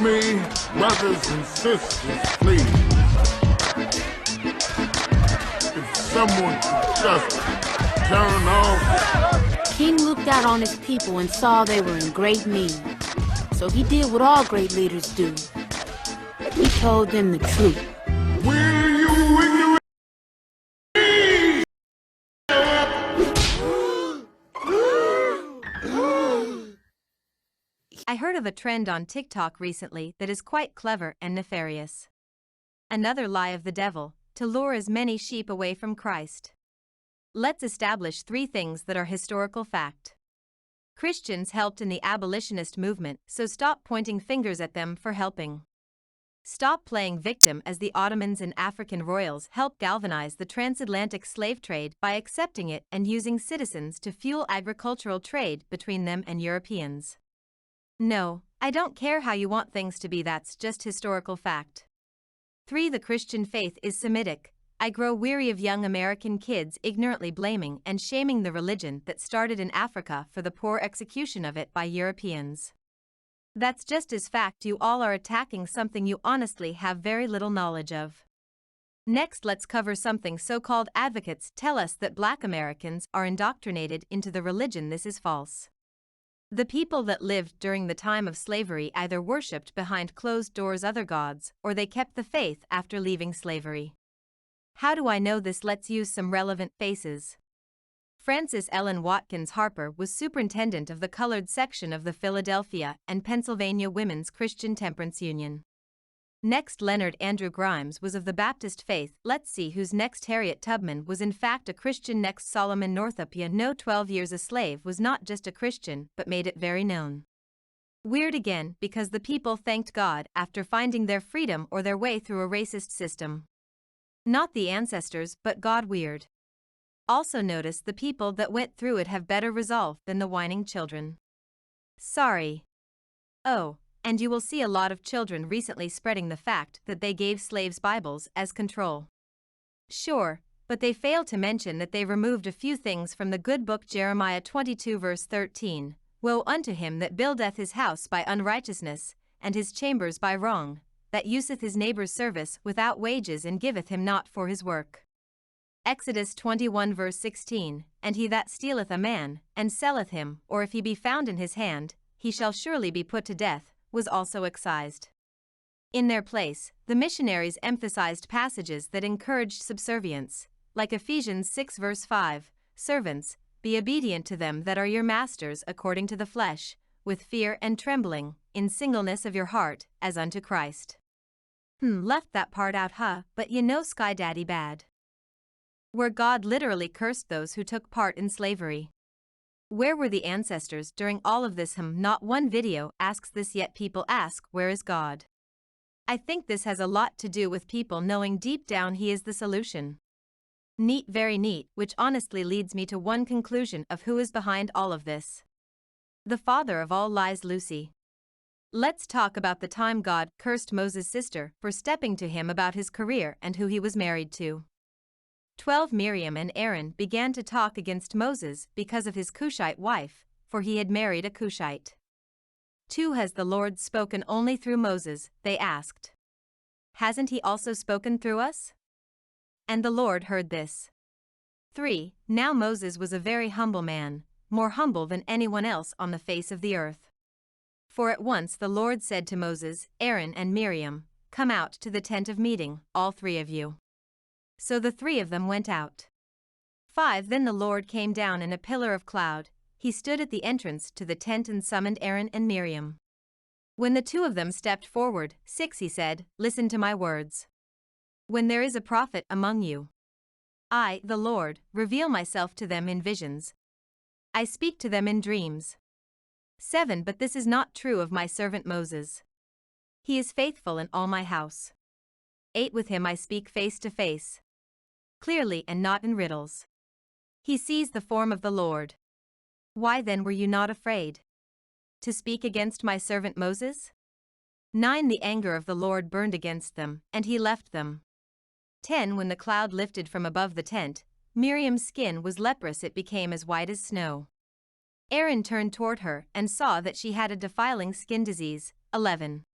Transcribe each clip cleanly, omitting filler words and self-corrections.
me, brothers and sisters, please. If someone could just turn off. King looked out on his people and saw they were in great need. So he did what all great leaders do. He told them the truth. Will you ignorant? I heard of a trend on TikTok recently that is quite clever and nefarious. Another lie of the devil, to lure as many sheep away from Christ. Let's establish 3 things that are historical fact. Christians helped in the abolitionist movement, so stop pointing fingers at them for helping. Stop playing victim as the Ottomans and African royals helped galvanize the transatlantic slave trade by accepting it and using citizens to fuel agricultural trade between them and Europeans. No, I don't care how you want things to be, that's just historical fact. 3. The Christian faith is Semitic. I grow weary of young American kids ignorantly blaming and shaming the religion that started in Africa for the poor execution of it by Europeans. That's just as fact. You all are attacking something you honestly have very little knowledge of. Next, let's cover something so-called advocates tell us that Black Americans are indoctrinated into the religion. This is false. The people that lived during the time of slavery either worshipped behind closed doors other gods, or they kept the faith after leaving slavery. How do I know this? Let's use some relevant faces. Frances Ellen Watkins Harper was superintendent of the colored section of the Philadelphia and Pennsylvania Women's Christian Temperance Union. Next, Leonard Andrew Grimes was of the Baptist faith. Let's see who's next. Harriet Tubman was in fact a Christian. Next, Solomon Northup. No, 12 years a slave was not just a Christian but made it very known. Weird again, because the people thanked God after finding their freedom or their way through a racist system. Not the ancestors, but God. Weird. Also notice the people that went through it have better resolve than the whining children. Sorry. Oh, and you will see a lot of children recently spreading the fact that they gave slaves Bibles as control. Sure, but they fail to mention that they removed a few things from the good book. Jeremiah 22 verse 13, Woe unto him that buildeth his house by unrighteousness, and his chambers by wrong, that useth his neighbor's service without wages and giveth him not for his work. Exodus 21 verse 16, And he that stealeth a man, and selleth him, or if he be found in his hand, he shall surely be put to death, was also excised. In their place, the missionaries emphasized passages that encouraged subservience, like Ephesians 6 verse 5, Servants, be obedient to them that are your masters according to the flesh, with fear and trembling, in singleness of your heart, as unto Christ. Left that part out, but you know Sky Daddy bad. Where God literally cursed those who took part in slavery. Where were the ancestors during all of this? Not one video asks this, yet people ask, where is God? I think this has a lot to do with people knowing deep down He is the solution. Neat, very neat, which honestly leads me to one conclusion of who is behind all of this. The father of all lies, Lucy. Let's talk about the time God cursed Moses' sister for stepping to him about his career and who he was married to. 12 Miriam and Aaron began to talk against Moses because of his Cushite wife, for he had married a Cushite. 2 Has the Lord spoken only through Moses? They asked. Hasn't he also spoken through us? And the Lord heard this. 3 Now Moses was a very humble man, more humble than anyone else on the face of the earth. For at once the Lord said to Moses, Aaron and Miriam, Come out to the tent of meeting, all 3 of you. So the 3 of them went out. 5 Then the Lord came down in a pillar of cloud. He stood at the entrance to the tent and summoned Aaron and Miriam. When the 2 of them stepped forward, 6 He said, Listen to my words. When there is a prophet among you, I, the Lord, reveal myself to them in visions. I speak to them in dreams. 7 But this is not true of my servant Moses. He is faithful in all my house. 8 With him I speak face to face, clearly and not in riddles. He sees the form of the Lord. Why then were you not afraid to speak against my servant Moses? 9 The anger of the Lord burned against them, and he left them. 10 When the cloud lifted from above the tent, Miriam's skin was leprous, it became as white as snow. Aaron turned toward her and saw that she had a defiling skin disease. 11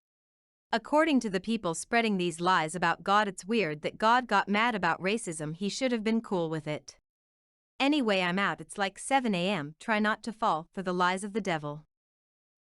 According to the people spreading these lies about God, it's weird that God got mad about racism. He should have been cool with it. Anyway, I'm out. It's like 7 a.m. Try not to fall for the lies of the devil.